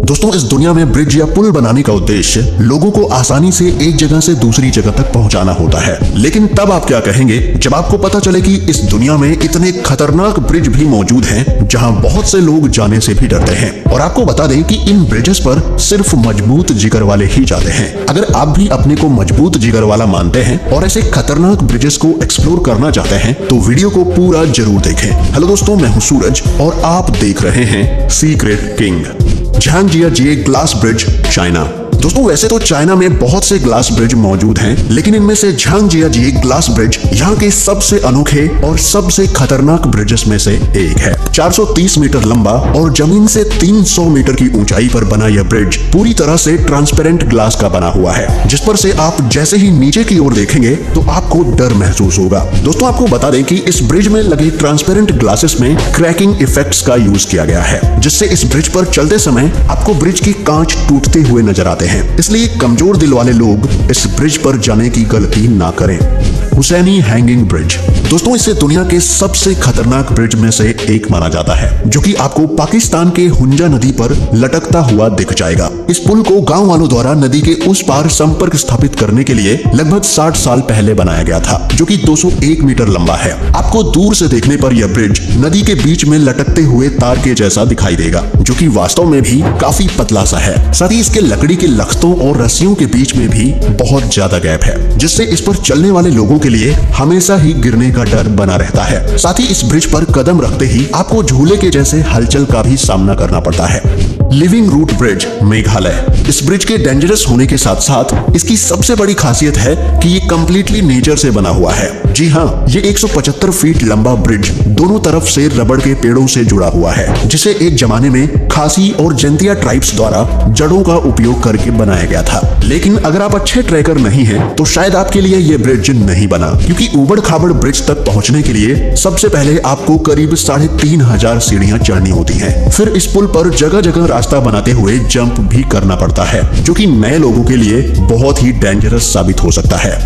दोस्तों, इस दुनिया में ब्रिज या पुल बनाने का उद्देश्य लोगों को आसानी से एक जगह से दूसरी जगह तक पहुंचाना होता है। लेकिन तब आप क्या कहेंगे जब आपको पता चले कि इस दुनिया में इतने खतरनाक ब्रिज भी मौजूद हैं जहां बहुत से लोग जाने से भी डरते हैं। और आपको बता दें कि इन ब्रिजेस पर सिर्फ मजबूत जिगर वाले ही जाते हैं। अगर आप भी अपने को मजबूत जिगर वाला मानते हैं और ऐसे खतरनाक ब्रिजेस को एक्सप्लोर करना चाहते हैं तो वीडियो को पूरा जरूर देखें। हेलो दोस्तों, मैं हूं सूरज और आप देख रहे हैं secret king. Zhangjiajie glass bridge, China. दोस्तों, वैसे तो चाइना में बहुत से ग्लास ब्रिज मौजूद हैं, लेकिन इनमें से झांगजियाजिए ग्लास ब्रिज यहाँ के सबसे अनोखे और सबसे खतरनाक ब्रिजेस में से एक है। 430 मीटर लंबा और जमीन से 300 मीटर की ऊंचाई पर बना यह ब्रिज पूरी तरह से ट्रांसपेरेंट ग्लास का बना हुआ है, जिस पर से आप जैसे ही नीचे की ओर देखेंगे तो आपको डर महसूस होगा। दोस्तों, आपको बता दें कि इस ब्रिज में लगे ट्रांसपेरेंट ग्लासेस में क्रैकिंग इफेक्ट्स का यूज किया गया है, जिससे इस ब्रिज पर चलते समय आपको ब्रिज की कांच टूटते हुए नजर आते हैं। इसलिए कमजोर दिल वाले लोग इस ब्रिज पर जाने की गलती ना करें। Hussaini hanging bridge. दोस्तों, इसे दुनिया के सबसे खतरनाक ब्रिज में से एक माना जाता है, जो कि आपको पाकिस्तान के हुंजा नदी पर लटकता हुआ दिख जाएगा। इस पुल को गांव वालों द्वारा नदी के उस पार संपर्क स्थापित करने के लिए लगभग 60 साल पहले बनाया गया था, जो कि 201 मीटर लंबा है। आपको दूर से देखने पर यह ब्रिज नदी के बीच में लटकते हुए तार के जैसा दिखाई देगा, जो कि वास्तव में भी काफी पतला सा है। साथ ही इसके लकड़ी के लख्तों और रस्सियों के बीच में भी बहुत ज्यादा गैप है, जिससे इस पर चलने वाले लोगों के लिए हमेशा ही गिरने का डर बना रहता है। साथ ही इस ब्रिज पर कदम रखते ही आपको झूले के जैसे हलचल का भी सामना करना पड़ता है। Living root bridge, Meghalaya. इस ब्रिज के डेंजरस होने के साथ साथ इसकी सबसे बड़ी खासियत है कि ये कंप्लीटली नेचर से बना हुआ है। जी हाँ, ये 175 फीट लंबा ब्रिज दोनों तरफ से रबड़ के पेड़ों से जुड़ा हुआ है, जिसे एक जमाने में खासी और जंतिया ट्राइब्स द्वारा जड़ों का उपयोग करके बनाया गया था। लेकिन अगर आप अच्छे ट्रैकर नहीं हैं, तो शायद आपके लिए ये ब्रिज नहीं बना, क्योंकि ऊबड़ खाबड़ ब्रिज तक पहुंचने के लिए सबसे पहले आपको करीब 3500 सीढ़ियां चढ़नी होती हैं। फिर इस पुल पर जगह जगह रास्ता बनाते हुए जंप भी करना पड़ता है, जो कि नए लोगों के लिए बहुत ही डेंजरस साबित हो सकता है।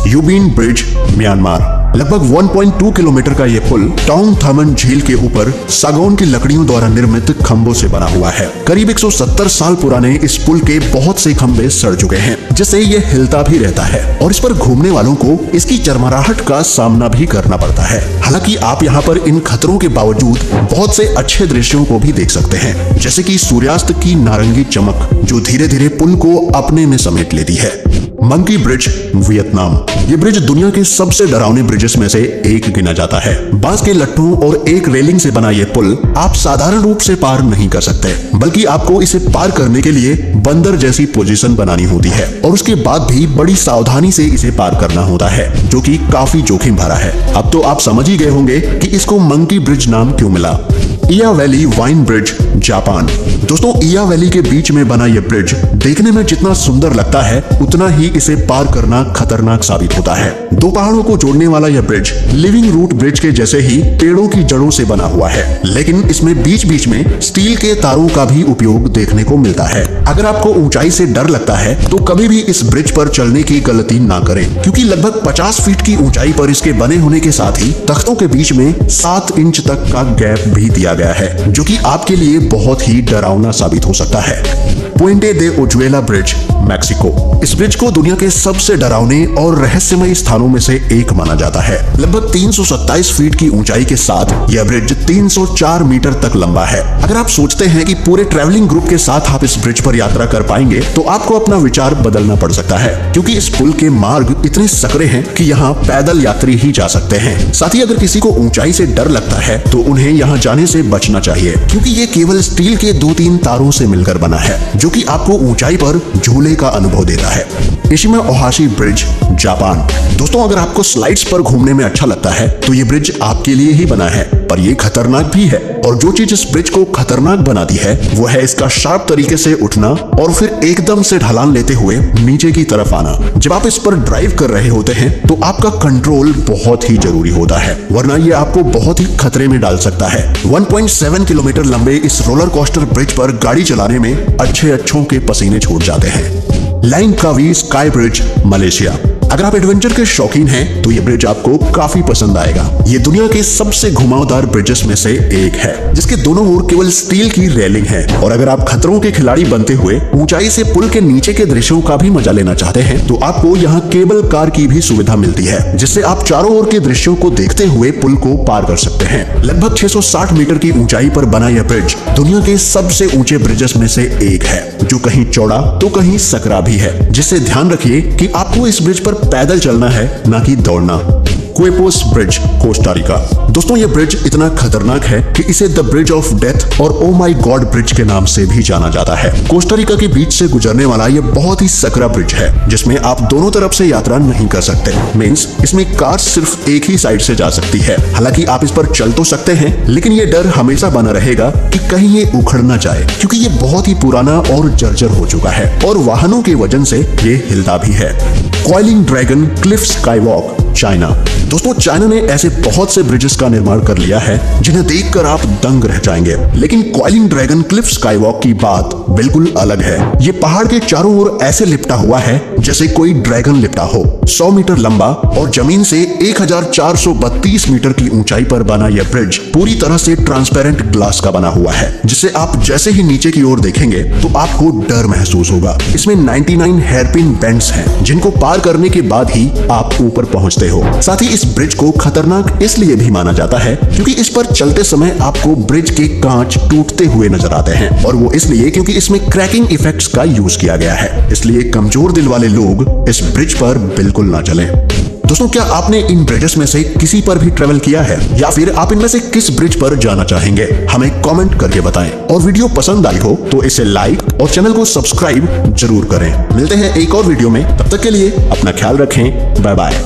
यूबिन ब्रिज, म्यांमार। लगभग 1.2 किलोमीटर का यह पुल टोंग थमन झील के ऊपर सागौन की लकड़ियों द्वारा निर्मित खंभों से बना हुआ है। करीब 170 साल पुराने इस पुल के बहुत से खंभे सड़ चुके हैं, जिससे ये हिलता भी रहता है और इस पर घूमने वालों को इसकी चरमराहट का सामना भी करना पड़ता है। हालांकि आप यहाँ पर इन खतरों के बावजूद बहुत से अच्छे दृश्यों को भी देख सकते हैं, जैसे कि सूर्यास्त की नारंगी चमक, जो धीरे धीरे पुल को अपने में समेट लेती है। Monkey bridge, Vietnam. ये ब्रिज दुनिया के सबसे डरावने ब्रिजेस में से एक गिना जाता है। बांस के लट्टों और एक रेलिंग से बना ये पुल आप साधारण रूप से पार नहीं कर सकते, बल्कि आपको इसे पार करने के लिए बंदर जैसी पोजीशन बनानी होती है और उसके बाद भी बड़ी सावधानी से इसे पार करना होता है, जो कि काफी जोखिम भरा है। अब तो आप समझ ही गए होंगे कि इसको मंकी ब्रिज नाम क्यों मिला। इया वैली वाइन ब्रिज, जापान। दोस्तों, इया वैली के बीच में बना यह ब्रिज देखने में जितना सुंदर लगता है, उतना ही इसे पार करना खतरनाक साबित होता है। दो पहाड़ों को जोड़ने वाला यह ब्रिज लिविंग रूट ब्रिज के जैसे ही पेड़ों की जड़ों से बना हुआ है, लेकिन इसमें बीच बीच में स्टील के तारों का भी उपयोग देखने को मिलता है। अगर आपको ऊंचाई से डर लगता है तो कभी भी इस ब्रिज पर चलने की गलती ना करें, क्योंकि लगभग 50 फीट की ऊंचाई पर इसके बने होने के साथ ही तख्तों के बीच में 7 इंच तक का गैप भी दिया गया है, जो कि आपके लिए बहुत ही डरावना साबित हो सकता है। पुएंटे दे ओजुएला ब्रिज, मैक्सिको। इस ब्रिज को दुनिया के सबसे डरावने और रहस्यमय स्थानों में से एक माना जाता है। लगभग 327 फीट की ऊंचाई के साथ यह ब्रिज 304 मीटर तक लंबा है। अगर आप सोचते हैं कि पूरे ट्रैवलिंग ग्रुप के साथ आप इस ब्रिज पर यात्रा कर पाएंगे, तो आपको अपना विचार बदलना पड़ सकता है, क्योंकि इस पुल के मार्ग इतने सकरे हैं कि यहाँ पैदल यात्री ही जा सकते हैं। साथ ही अगर किसी को ऊंचाई से डर लगता है तो उन्हें यहाँ जाने से बचना चाहिए, क्योंकि ये केवल स्टील के 2-3 तारों से मिलकर बना है, जो कि आपको ऊंचाई पर झूले का अनुभव देता है। Eshima Ohashi bridge, Japan. दोस्तों, अगर आपको स्लाइड्स पर घूमने में अच्छा लगता है तो ये ब्रिज आपके लिए ही बना है, पर ये खतरनाक भी है। और जो चीज इस ब्रिज को खतरनाक बनाती है वो है इसका शार्प तरीके से उठना और फिर एकदम से ढलान लेते हुए नीचे की तरफ आना। जब आप इस पर ड्राइव कर रहे होते हैं तो आपका कंट्रोल बहुत ही जरूरी होता है, वरना ये आपको बहुत ही खतरे में डाल सकता है। 1.7 किलोमीटर लंबे इस रोलर कोस्टर ब्रिज पर गाड़ी चलाने में अच्छों के पसीने छूट जाते हैं। लैंगकावी स्काई ब्रिज, मलेशिया। अगर आप एडवेंचर के शौकीन हैं तो ये ब्रिज आपको काफी पसंद आएगा। ये दुनिया के सबसे घुमावदार ब्रिजेस में से एक है, जिसके दोनों ओर केवल स्टील की रेलिंग है। और अगर आप खतरों के खिलाड़ी बनते हुए ऊंचाई से पुल के नीचे के दृश्यों का भी मजा लेना चाहते हैं तो आपको यहाँ केबल कार की भी सुविधा मिलती है, जिससे आप चारों ओर के दृश्यों को देखते हुए पुल को पार कर सकते हैं। लगभग 660 मीटर की ऊंचाई पर बना यह ब्रिज दुनिया के सबसे ऊंचे ब्रिजेस में से एक है, जो कहीं चौड़ा तो कहीं सकरा भी है, जिससे ध्यान रखिए कि आपको इस ब्रिज पर पैदल चलना है, ना कि दौड़ना। क्वेपोस ब्रिज, कोस्टा रिका। दोस्तों ये ब्रिज इतना खतरनाक है कि इसे द ब्रिज ऑफ डेथ और ओ माई गॉड ब्रिज के नाम से भी जाना जाता है। कोस्टा रिका के बीच से गुजरने वाला ये बहुत ही सकरा ब्रिज है, जिसमें आप दोनों तरफ से यात्रा नहीं कर सकते। मींस इसमें कार सिर्फ एक ही साइड से जा सकती है। हालांकि आप इस पर चल तो सकते हैं, लेकिन ये डर हमेशा बना रहेगा कि कहीं ये उखड़ ना जाए, क्योंकि ये बहुत ही पुराना और जर्जर हो चुका है और वाहनों के वजन से ये हिलता भी है। Coiling dragon Cliff skywalk, China. दोस्तों चाइना ने ऐसे बहुत से ब्रिजेस का निर्माण कर लिया है जिन्हें देखकर आप दंग रह जाएंगे, लेकिन कॉइलिंग ड्रैगन क्लिफ स्काईवॉक की बात बिल्कुल अलग है। ये पहाड़ के चारों ओर ऐसे लिपटा हुआ है जैसे कोई ड्रैगन लिपटा हो। 100 मीटर लंबा और जमीन से 1432 मीटर की ऊंचाई पर बना यह ब्रिज पूरी तरह से ट्रांसपेरेंट ग्लास का बना हुआ है, जिसे आप जैसे ही नीचे की ओर देखेंगे तो आपको डर महसूस होगा। इसमें 99 हेयरपिन बेंड्स हैं, जिनको पार करने के बाद ही आप ऊपर पहुंचते हो। साथ ही इस ब्रिज को खतरनाक इसलिए भी माना जाता है क्योंकि इस पर चलते समय आपको ब्रिज के कांच टूटते हुए नजर आते हैं, और वो इसलिए क्योंकि इसमें क्रैकिंग इफेक्ट्स का यूज किया गया है। इसलिए कमजोर दिल वाले लोग इस ब्रिज पर बिल्कुल ना चलें। दोस्तों क्या आपने इन ब्रिजेस में से किसी पर भी ट्रेवल किया है, या फिर आप इनमें से किस ब्रिज पर जाना चाहेंगे? हमें कमेंट करके बताएं। और वीडियो पसंद आई हो तो इसे लाइक और चैनल को सब्सक्राइब जरूर करें। मिलते हैं एक और वीडियो में, तब तक के लिए अपना ख्याल रखें। Bye bye.